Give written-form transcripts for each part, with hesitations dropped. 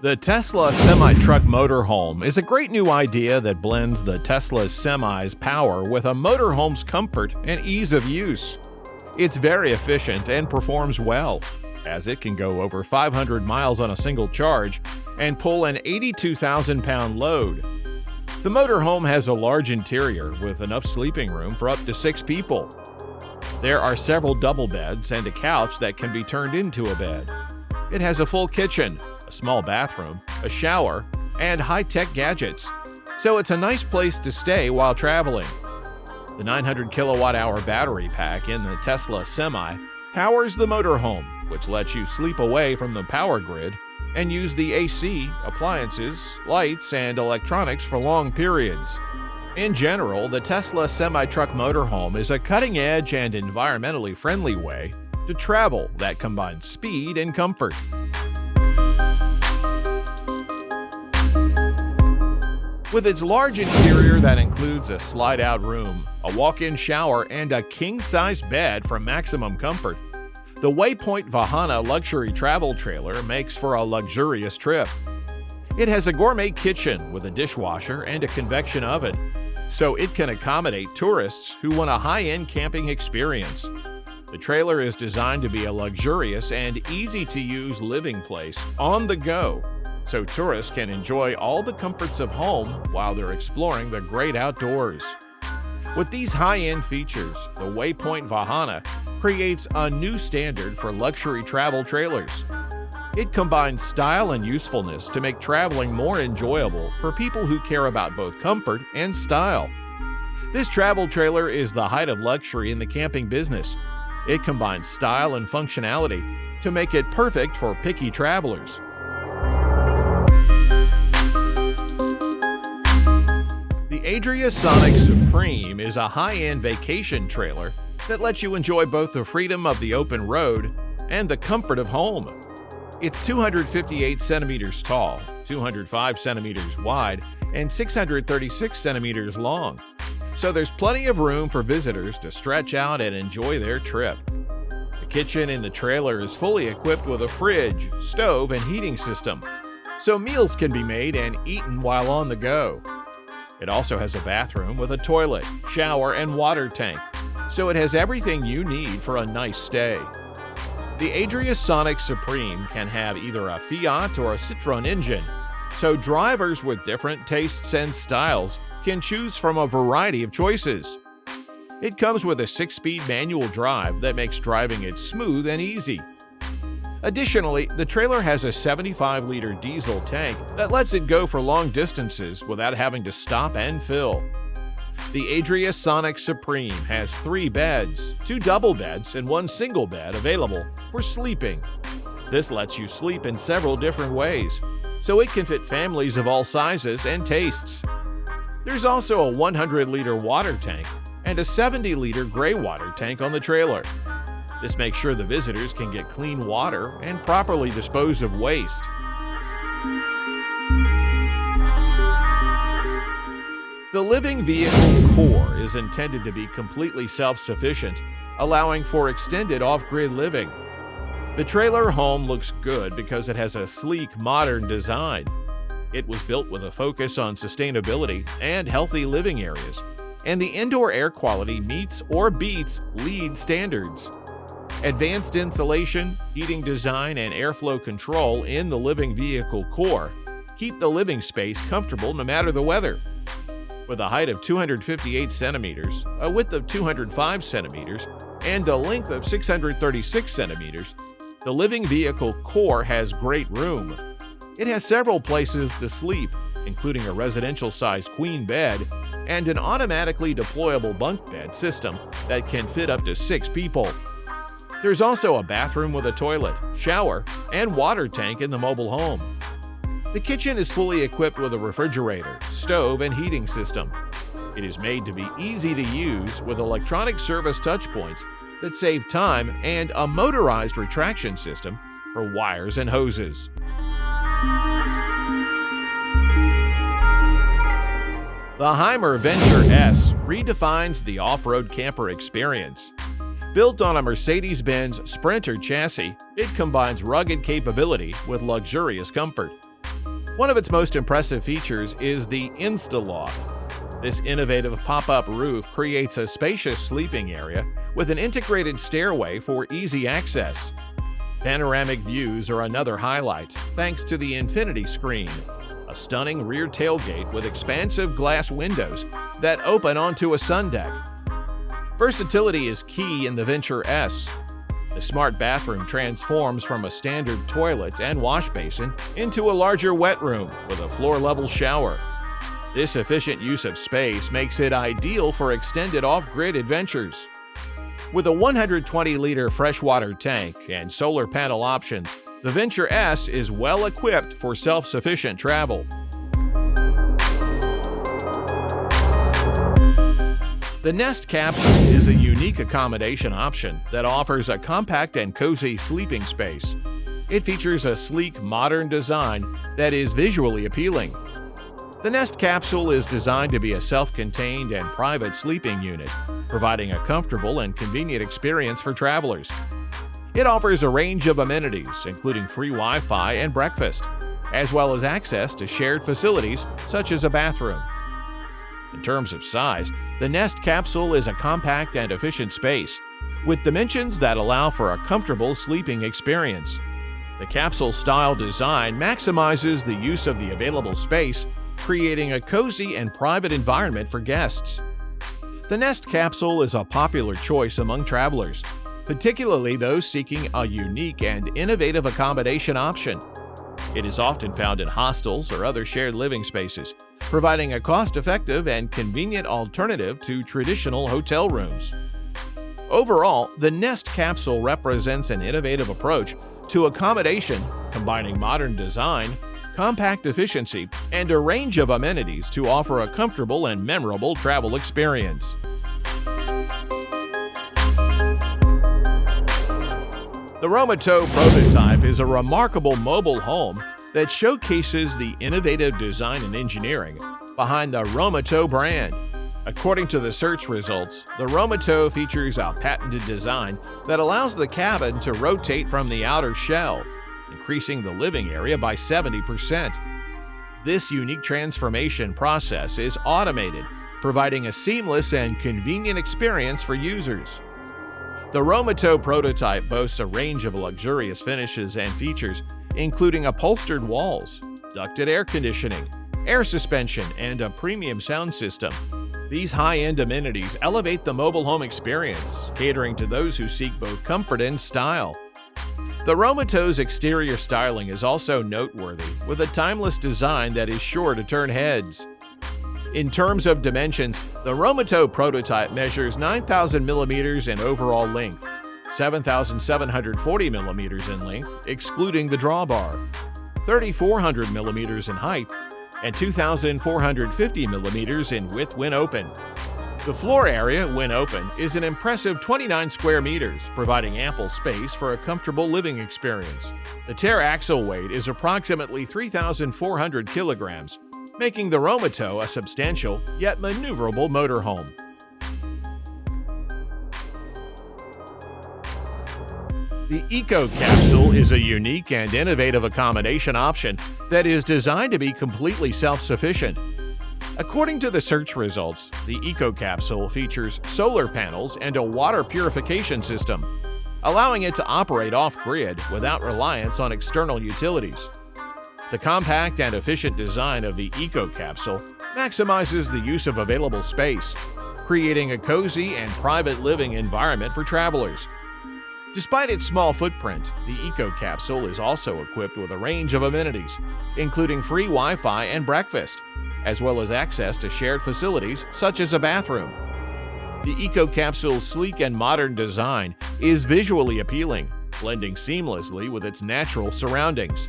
The Tesla semi-truck motorhome is a great new idea that blends the Tesla Semi's power with a motorhome's comfort and ease of use. It's very efficient and performs well, as it can go over 500 miles on a single charge and pull an 82,000-pound load. The motorhome has a large interior with enough sleeping room for up to 6 people. There are several double beds and a couch that can be turned into a bed. It has a full kitchen, a small bathroom, a shower, and high-tech gadgets, so it's a nice place to stay while traveling. The 900 kilowatt-hour battery pack in the Tesla Semi powers the motorhome, which lets you sleep away from the power grid and use the AC, appliances, lights, and electronics for long periods. In general, the Tesla semi-truck motorhome is a cutting-edge and environmentally friendly way to travel that combines speed and comfort. With its large interior that includes a slide-out room, a walk-in shower, and a king-size bed for maximum comfort, the Waypoint Vahana luxury travel trailer makes for a luxurious trip. It has a gourmet kitchen with a dishwasher and a convection oven, so it can accommodate tourists who want a high-end camping experience. The trailer is designed to be a luxurious and easy-to-use living place on the go, so tourists can enjoy all the comforts of home while they're exploring the great outdoors. With these high-end features, the Waypoint Vahana creates a new standard for luxury travel trailers. It combines style and usefulness to make traveling more enjoyable for people who care about both comfort and style. This travel trailer is the height of luxury in the camping business. It combines style and functionality to make it perfect for picky travelers. The Adria Sonic Supreme is a high-end vacation trailer that lets you enjoy both the freedom of the open road and the comfort of home. It's 258 centimeters tall, 205 centimeters wide, and 636 centimeters long, so there's plenty of room for visitors to stretch out and enjoy their trip. The kitchen in the trailer is fully equipped with a fridge, stove, and heating system, so meals can be made and eaten while on the go. It also has a bathroom with a toilet, shower, and water tank, so it has everything you need for a nice stay. The Adria Sonic Supreme can have either a Fiat or a Citroen engine, so drivers with different tastes and styles can choose from a variety of choices. It comes with a 6-speed manual drive that makes driving it smooth and easy. Additionally, the trailer has a 75-liter diesel tank that lets it go for long distances without having to stop and fill. The Adria Sonic Supreme has 3 beds, 2 double beds, and 1 single bed available for sleeping. This lets you sleep in several different ways, so it can fit families of all sizes and tastes. There's also a 100-liter water tank and a 70-liter gray water tank on the trailer. This makes sure the visitors can get clean water and properly dispose of waste. The living vehicle core is intended to be completely self-sufficient, allowing for extended off-grid living. The trailer home looks good because it has a sleek, modern design. It was built with a focus on sustainability and healthy living areas, and the indoor air quality meets or beats LEED standards. Advanced insulation, heating design, and airflow control in the living vehicle core keep the living space comfortable no matter the weather. With a height of 258 centimeters, a width of 205 centimeters, and a length of 636 centimeters, the living vehicle core has great room. It has several places to sleep, including a residential-sized queen bed and an automatically deployable bunk bed system that can fit up to 6 people. There's also a bathroom with a toilet, shower, and water tank in the mobile home. The kitchen is fully equipped with a refrigerator, stove, and heating system. It is made to be easy to use with electronic service touchpoints that save time and a motorized retraction system for wires and hoses. The HYMER Venture S redefines the off-road camper experience. Built on a Mercedes-Benz Sprinter chassis, it combines rugged capability with luxurious comfort. One of its most impressive features is the Insta-Loft. This innovative pop-up roof creates a spacious sleeping area with an integrated stairway for easy access. Panoramic views are another highlight, thanks to the infinity screen, a stunning rear tailgate with expansive glass windows that open onto a sun deck. Versatility is key in the Venture S. The smart bathroom transforms from a standard toilet and wash basin into a larger wet room with a floor-level shower. This efficient use of space makes it ideal for extended off-grid adventures. With a 120-liter freshwater tank and solar panel options, the Venture S is well equipped for self-sufficient travel. The Nest Capsule is a unique accommodation option that offers a compact and cozy sleeping space. It features a sleek, modern design that is visually appealing. The Nest Capsule is designed to be a self-contained and private sleeping unit, providing a comfortable and convenient experience for travelers. It offers a range of amenities, including free Wi-Fi and breakfast, as well as access to shared facilities such as a bathroom. In terms of size, the Nest Capsule is a compact and efficient space, with dimensions that allow for a comfortable sleeping experience. The capsule-style design maximizes the use of the available space, creating a cozy and private environment for guests. The Nest Capsule is a popular choice among travelers, particularly those seeking a unique and innovative accommodation option. It is often found in hostels or other shared living spaces, providing a cost-effective and convenient alternative to traditional hotel rooms. Overall, the Nest Capsule represents an innovative approach to accommodation, combining modern design, compact efficiency, and a range of amenities to offer a comfortable and memorable travel experience. The Romotow Prototype is a remarkable mobile home that showcases the innovative design and engineering behind the Romotow brand. According to the search results, the Romotow features a patented design that allows the cabin to rotate from the outer shell, increasing the living area by 70%. This unique transformation process is automated, providing a seamless and convenient experience for users. The Romotow Prototype boasts a range of luxurious finishes and features, including upholstered walls, ducted air conditioning, air suspension, and a premium sound system. These high-end amenities elevate the mobile home experience, catering to those who seek both comfort and style. The Romotow's exterior styling is also noteworthy, with a timeless design that is sure to turn heads. In terms of dimensions, the Romotow Prototype measures 9,000 millimeters in overall length, 7,740 millimeters in length, excluding the drawbar, 3,400 millimeters in height, and 2,450 millimeters in width when open. The floor area, when open, is an impressive 29 square meters, providing ample space for a comfortable living experience. The tare axle weight is approximately 3,400 kilograms, making the Romotow a substantial yet maneuverable motorhome. The Ecocapsule is a unique and innovative accommodation option that is designed to be completely self-sufficient. According to the search results, the Ecocapsule features solar panels and a water purification system, allowing it to operate off-grid without reliance on external utilities. The compact and efficient design of the Ecocapsule maximizes the use of available space, creating a cozy and private living environment for travelers. Despite its small footprint, the Ecocapsule is also equipped with a range of amenities, including free Wi-Fi and breakfast, as well as access to shared facilities such as a bathroom. The Ecocapsule's sleek and modern design is visually appealing, blending seamlessly with its natural surroundings.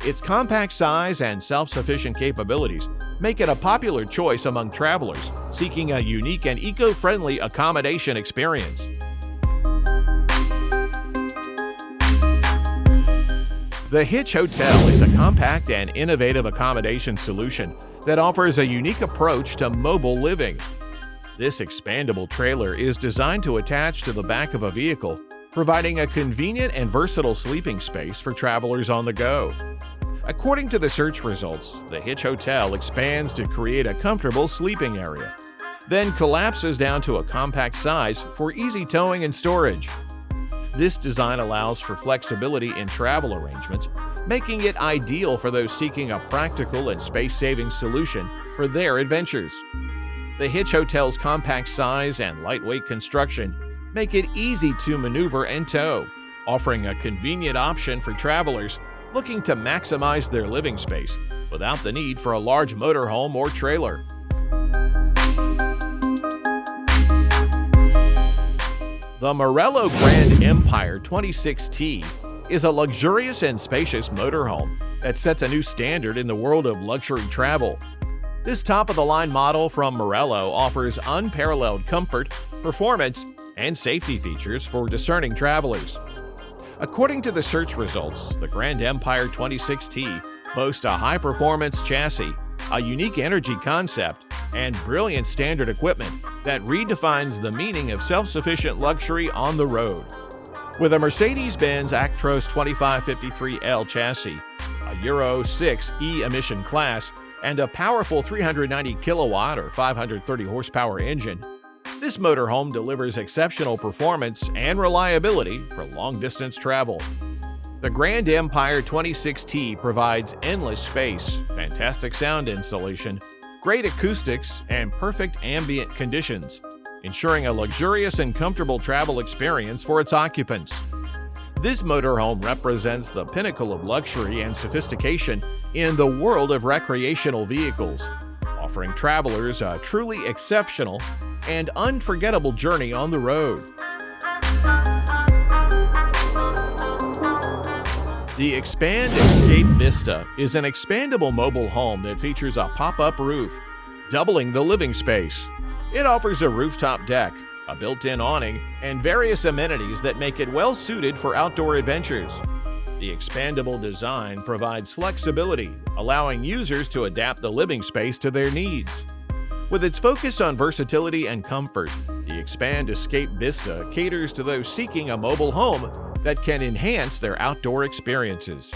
Its compact size and self-sufficient capabilities make it a popular choice among travelers seeking a unique and eco-friendly accommodation experience. The Hitch Hotel is a compact and innovative accommodation solution that offers a unique approach to mobile living. This expandable trailer is designed to attach to the back of a vehicle, providing a convenient and versatile sleeping space for travelers on the go. According to the search results, the Hitch Hotel expands to create a comfortable sleeping area, then collapses down to a compact size for easy towing and storage. This design allows for flexibility in travel arrangements, making it ideal for those seeking a practical and space-saving solution for their adventures. The Hitch Hotel's compact size and lightweight construction make it easy to maneuver and tow, offering a convenient option for travelers looking to maximize their living space without the need for a large motorhome or trailer. The Morelo Grand Empire 26T is a luxurious and spacious motorhome that sets a new standard in the world of luxury travel. This top-of-the-line model from Morelo offers unparalleled comfort, performance, and safety features for discerning travelers. According to the search results, the Grand Empire 26T boasts a high-performance chassis, a unique energy concept, and brilliant standard equipment that redefines the meaning of self-sufficient luxury on the road. With a Mercedes-Benz Actros 2553L chassis, a Euro 6 E-emission class, and a powerful 390 kilowatt or 530 horsepower engine, this motorhome delivers exceptional performance and reliability for long-distance travel. The Grand Empire 26T provides endless space, fantastic sound insulation, great acoustics, and perfect ambient conditions, ensuring a luxurious and comfortable travel experience for its occupants. This motorhome represents the pinnacle of luxury and sophistication in the world of recreational vehicles, offering travelers a truly exceptional and unforgettable journey on the road. The ExpandEscape Vista is an expandable mobile home that features a pop-up roof, doubling the living space. It offers a rooftop deck, a built-in awning, and various amenities that make it well-suited for outdoor adventures. The expandable design provides flexibility, allowing users to adapt the living space to their needs. With its focus on versatility and comfort, the ExpandEscape Vista caters to those seeking a mobile home that can enhance their outdoor experiences.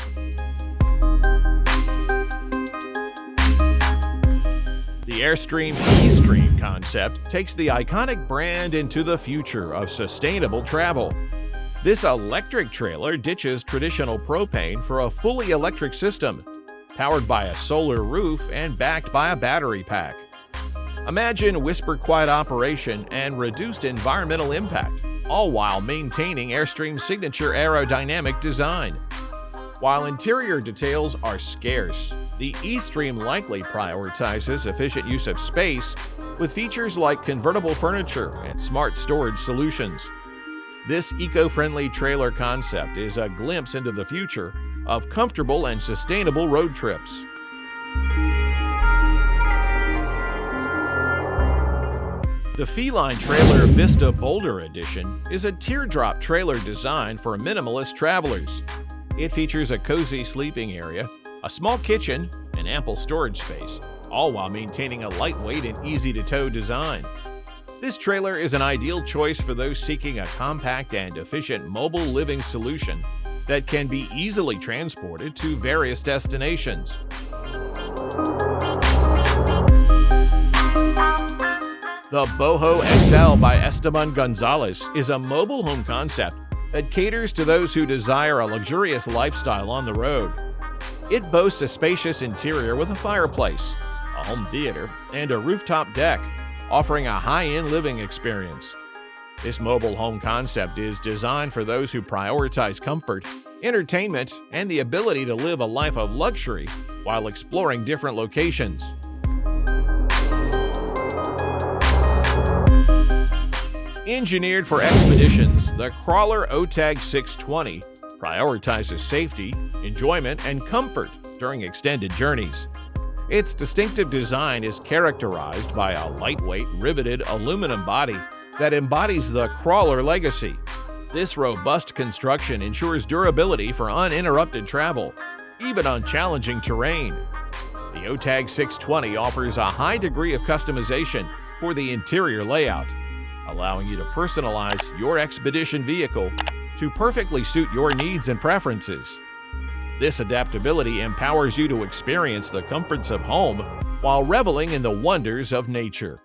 The Airstream eStream concept takes the iconic brand into the future of sustainable travel. This electric trailer ditches traditional propane for a fully electric system, powered by a solar roof and backed by a battery pack. Imagine whisper-quiet operation and reduced environmental impact, all while maintaining Airstream's signature aerodynamic design. While interior details are scarce, the eStream likely prioritizes efficient use of space with features like convertible furniture and smart storage solutions. This eco-friendly trailer concept is a glimpse into the future of comfortable and sustainable road trips. The Feeline Trailer Vista Boulder Edition is a teardrop trailer designed for minimalist travelers. It features a cozy sleeping area, a small kitchen, and ample storage space, all while maintaining a lightweight and easy-to-tow design. This trailer is an ideal choice for those seeking a compact and efficient mobile living solution that can be easily transported to various destinations. The Boho XL by Esteban Gonzalez is a mobile home concept that caters to those who desire a luxurious lifestyle on the road. It boasts a spacious interior with a fireplace, a home theater, and a rooftop deck, offering a high-end living experience. This mobile home concept is designed for those who prioritize comfort, entertainment, and the ability to live a life of luxury while exploring different locations. Engineered for expeditions, the Crawler OTAG 620 prioritizes safety, enjoyment, and comfort during extended journeys. Its distinctive design is characterized by a lightweight, riveted aluminum body that embodies the Crawler legacy. This robust construction ensures durability for uninterrupted travel, even on challenging terrain. The OTAG 620 offers a high degree of customization for the interior layout, allowing you to personalize your expedition vehicle to perfectly suit your needs and preferences. This adaptability empowers you to experience the comforts of home while reveling in the wonders of nature.